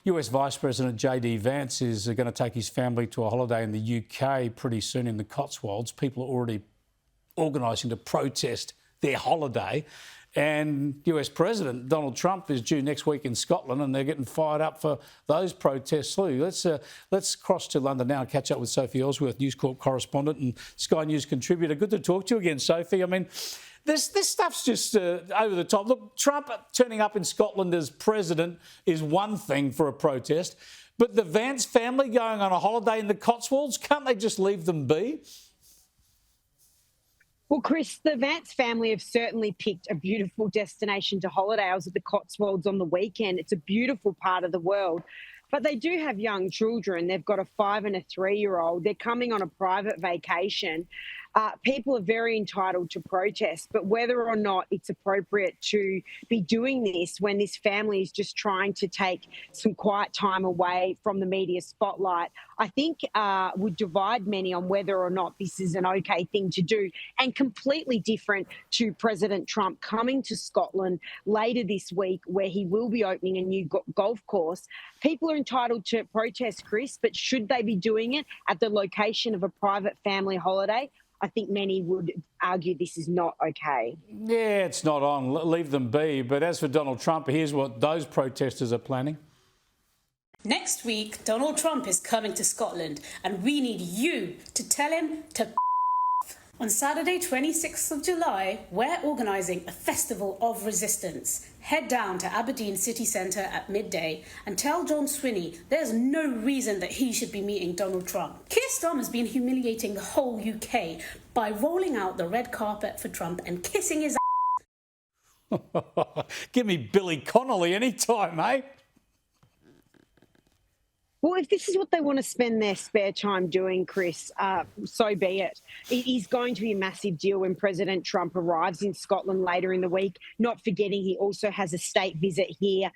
US Vice President Vance is going to take his family to a holiday in the UK pretty soon in the Cotswolds. People are already organising to protest their holiday. And US President Donald Trump is due next week in Scotland, and they're getting fired up for those protests too. Let's cross to London now and catch up with Sophie Elsworth, News Corp correspondent and Sky News contributor. Good to talk to you again, Sophie. I mean, this stuff's just over the top. Look, Trump turning up in Scotland as president is one thing for a protest, but the Vance family going on a holiday in the Cotswolds, can't they just leave them be? Well, Chris, the Vance family have certainly picked a beautiful destination to holiday. I was at the Cotswolds on the weekend. It's a beautiful part of the world. But they do have young children. They've got a 5 and a 3-year-old. They're coming on a private vacation. People are very entitled to protest, but whether or not it's appropriate to be doing this when this family is just trying to take some quiet time away from the media spotlight, I think would divide many on whether or not this is an okay thing to do, and completely different to President Trump coming to Scotland later this week, where he will be opening a new golf course. People are entitled to protest, Chris, but should they be doing it at the location of a private family holiday? I think many would argue this is not okay. Yeah, it's not on. Leave them be. But as for Donald Trump, here's what those protesters are planning. Next week, Donald Trump is coming to Scotland, and we need you to tell him to On Saturday, 26th of July, we're organising a festival of resistance. Head down to Aberdeen City Centre at midday and tell John Swinney there's no reason that he should be meeting Donald Trump. Keir Starmer's been humiliating the whole UK by rolling out the red carpet for Trump and kissing his ass. Give me Billy Connolly anytime, eh? Well, if this is what they want to spend their spare time doing, Chris, so be it. It is going to be a massive deal when President Trump arrives in Scotland later in the week, not forgetting he also has a state visit here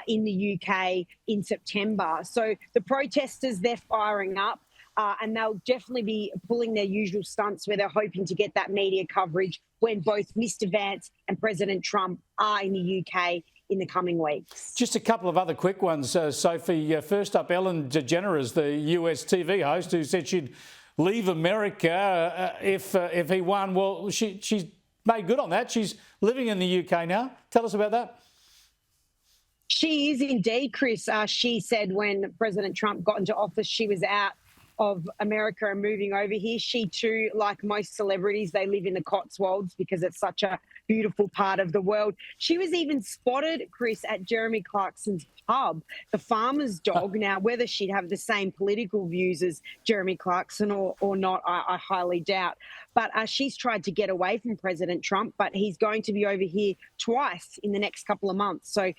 in the UK in September. So the protesters, they're firing up. And they'll definitely be pulling their usual stunts where they're hoping to get that media coverage when both Mr. Vance and President Trump are in the UK in the coming weeks. Just a couple of other quick ones, Sophie. First up, Ellen DeGeneres, the US TV host, who said she'd leave America if he won. Well, she's made good on that. She's living in the UK now. Tell us about that. She is indeed, Chris. She said when President Trump got into office, she was out of America and moving over here. She too, like most celebrities, they live in the Cotswolds because it's such a beautiful part of the world. She was even spotted, Chris, at Jeremy Clarkson's pub, the Farmer's Dog. Now, whether she'd have the same political views as Jeremy Clarkson or not, I highly doubt. But she's tried to get away from President Trump, but he's going to be over here twice in the next couple of months. So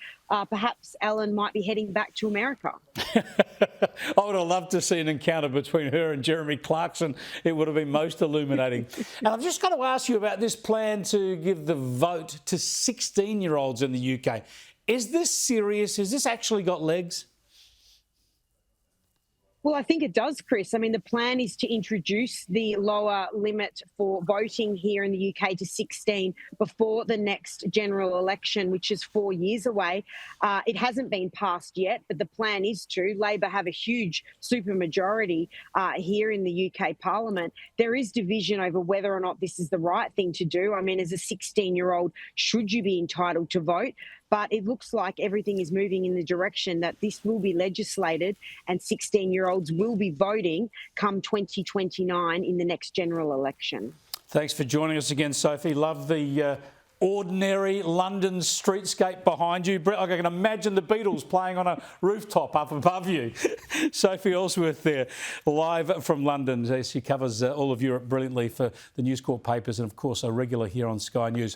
perhaps Ellen might be heading back to America. I would have loved to see an encounter between her and Jeremy Clarkson. It would have been most illuminating. And I've just got to ask you about this plan to give the vote to 16-year-olds in the UK. Is this serious? Has this actually got legs? Well, I think it does, Chris. I mean, the plan is to introduce the lower limit for voting here in the UK to 16 before the next general election, which is 4 years away. It hasn't been passed yet, but the plan is to. Labor have a huge supermajority here in the UK Parliament. There is division over whether or not this is the right thing to do. I mean, as a 16-year-old, should you be entitled to vote? But it looks like everything is moving in the direction that this will be legislated and 16-year-olds will be voting come 2029 in the next general election. Thanks for joining us again, Sophie. Love the ordinary London streetscape behind you. I can imagine the Beatles playing on a rooftop up above you. Sophie Elsworth there, live from London. She covers all of Europe brilliantly for the News Corp papers and, of course, a regular here on Sky News.